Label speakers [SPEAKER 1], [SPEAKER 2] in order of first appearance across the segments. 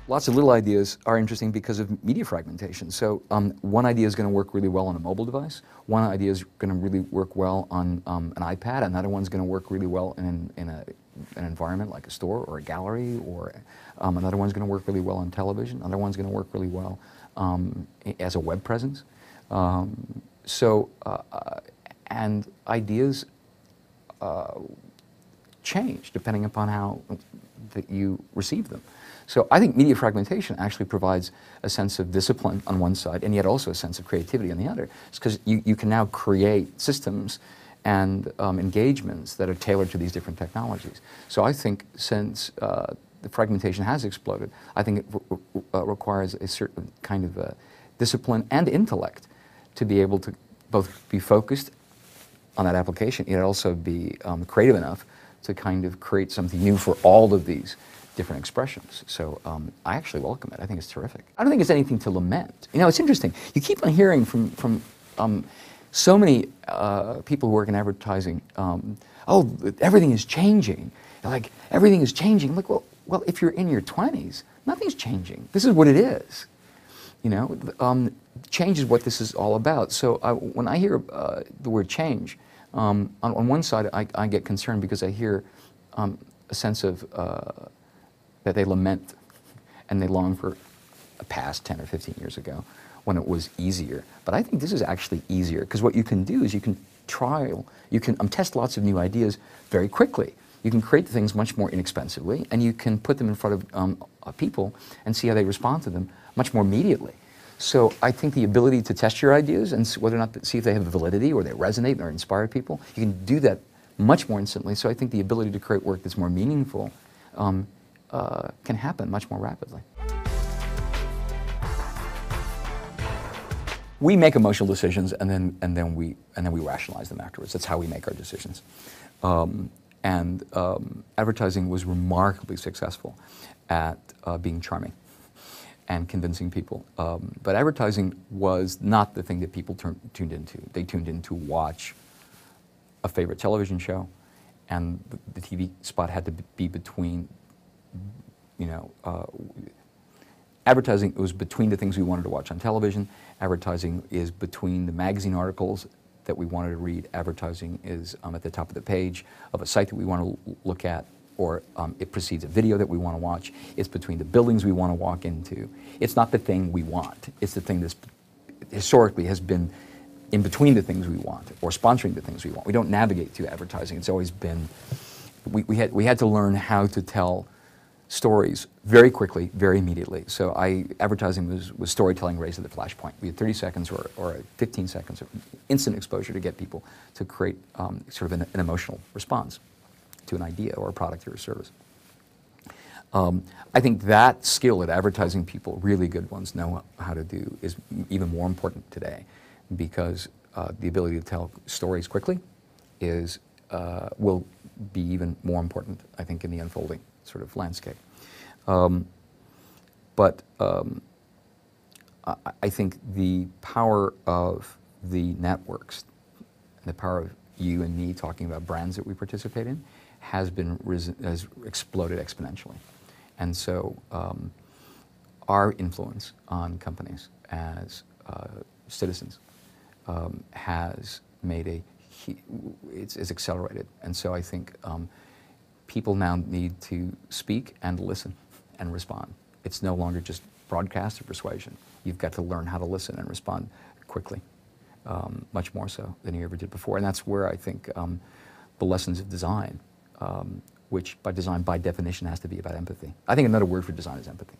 [SPEAKER 1] Lots of little ideas are interesting because of media fragmentation. So one idea is going to work really well on a mobile device. One idea is going to really work well on an iPad. Another one's going to work really well in an environment like a store or a gallery. Or another one's going to work really well on television. Another one's going to work really well as a web presence. And ideas change depending upon how that you receive them. So I think media fragmentation actually provides a sense of discipline on one side and yet also a sense of creativity on the other. It's because you can now create systems and engagements that are tailored to these different technologies. So I think since the fragmentation has exploded, I think it requires a certain kind of discipline and intellect to be able to both be focused on that application, yet also be creative enough to kind of create something new for all of these different expressions. So I actually welcome it. I think it's terrific. I don't think it's anything to lament. You know, it's interesting. You keep on hearing from so many people who work in advertising, oh, everything is changing. Like, everything is changing. Like, well, if you're in your 20s, nothing's changing. This is what it is. You know, change is what this is all about. So when I hear the word change, on one side I get concerned because I hear a sense of that they lament and they long for a past 10 or 15 years ago when it was easier. But I think this is actually easier because what you can do is you can test lots of new ideas very quickly. You can create things much more inexpensively, and you can put them in front of people and see how they respond to them much more immediately. So I think the ability to test your ideas and whether or not see if they have validity or they resonate or inspire people, you can do that much more instantly. So I think the ability to create work that's more meaningful can happen much more rapidly. We make emotional decisions and then we rationalize them afterwards. That's how we make our decisions. Advertising was remarkably successful at being charming and convincing people. But advertising was not the thing that people tuned into. They tuned in to watch a favorite television show, and the TV spot had to be between, you know, advertising was between the things we wanted to watch on television. Advertising is between the magazine articles that we wanted to read. Advertising is at the top of the page of a site that we want to look at, or it precedes a video that we want to watch. It's between the buildings we want to walk into. It's not the thing we want. It's the thing that historically has been in between the things we want, or sponsoring the things we want. We don't navigate through advertising. It's always been, we had to learn how to tell stories very quickly, very immediately. So advertising was storytelling raised at the flashpoint. We had 30 seconds or 15 seconds of instant exposure to get people to create sort of an emotional response to an idea or a product or a service. I think that skill that advertising people, really good ones, know how to do is even more important today, because the ability to tell stories quickly will be even more important, I think, in the unfolding sort of landscape. But I think the power of the networks, the power of you and me talking about brands that we participate in, has exploded exponentially. And so our influence on companies as citizens has made it's accelerated. And so I think people now need to speak and listen and respond. It's no longer just broadcast or persuasion. You've got to learn how to listen and respond quickly, much more so than you ever did before. And that's where I think the lessons of design, which by design, by definition, has to be about empathy. I think another word for design is empathy.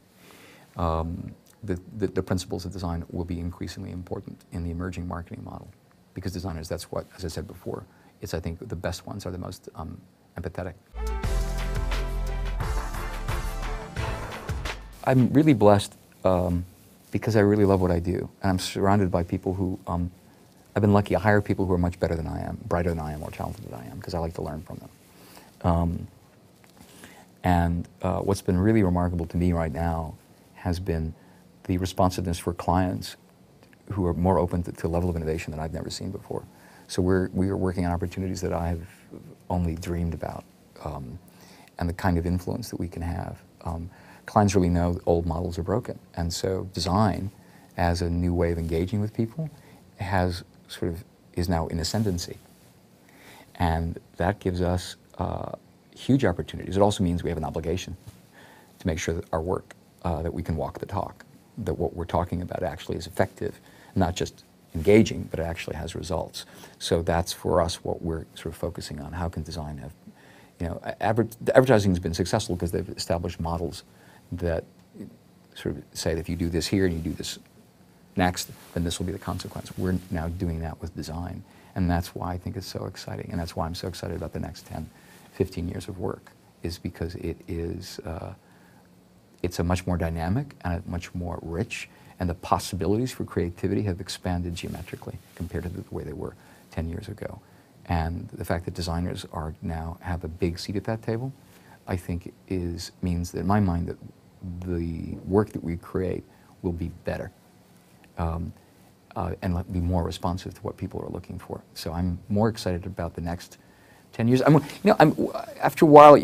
[SPEAKER 1] The principles of design will be increasingly important in the emerging marketing model, because designers, that's what, as I said before, I think the best ones are the most empathetic. I'm really blessed because I really love what I do, and I'm surrounded by people who, I've been lucky. I hire people who are much better than I am, brighter than I am, more talented than I am, because I like to learn from them. What's been really remarkable to me right now has been the responsiveness for clients who are more open to a level of innovation that I've never seen before. So we are working on opportunities that I've only dreamed about, and the kind of influence that we can have. clients really know that old models are broken. And so design, as a new way of engaging with people, is now in ascendancy. And that gives us huge opportunities. It also means we have an obligation to make sure that our work, that we can walk the talk, that what we're talking about actually is effective, not just engaging, but it actually has results. So that's for us what we're sort of focusing on. How can design have, advertising has been successful because they've established models that sort of say that if you do this here and you do this next, then this will be the consequence. We're now doing that with design. And that's why I think it's so exciting. And that's why I'm so excited about the next 10, 15 years of work, is because it's a much more dynamic and a much more rich, and the possibilities for creativity have expanded geometrically compared to the way they were 10 years ago. And the fact that designers now have a big seat at that table, I think means that in my mind that the work that we create will be better. And be more responsive to what people are looking for. So I'm more excited about the next 10 years. After a while,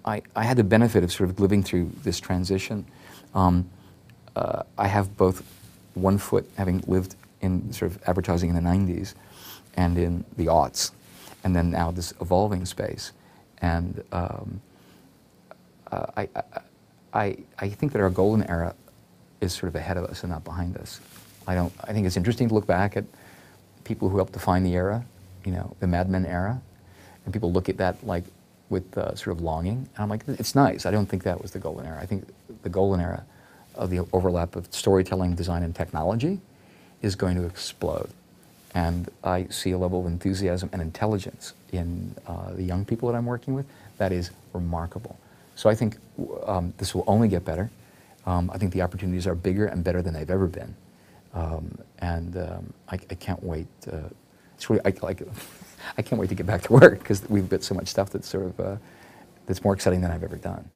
[SPEAKER 1] I had the benefit of sort of living through this transition. I have both one foot, having lived in sort of advertising in the 90s and in the aughts, and then now this evolving space. And I think that our golden era is sort of ahead of us and not behind us. I think it's interesting to look back at people who helped define the era, the Mad Men era, and people look at that like with sort of longing. And I'm like, it's nice. I don't think that was the golden era. I think the golden era of the overlap of storytelling, design, and technology is going to explode. And I see a level of enthusiasm and intelligence in the young people that I'm working with that is remarkable. So I think this will only get better. I think the opportunities are bigger and better than they've ever been. I can't wait. It's really, I can't wait to get back to work because we've got so much stuff that's sort of that's more exciting than I've ever done.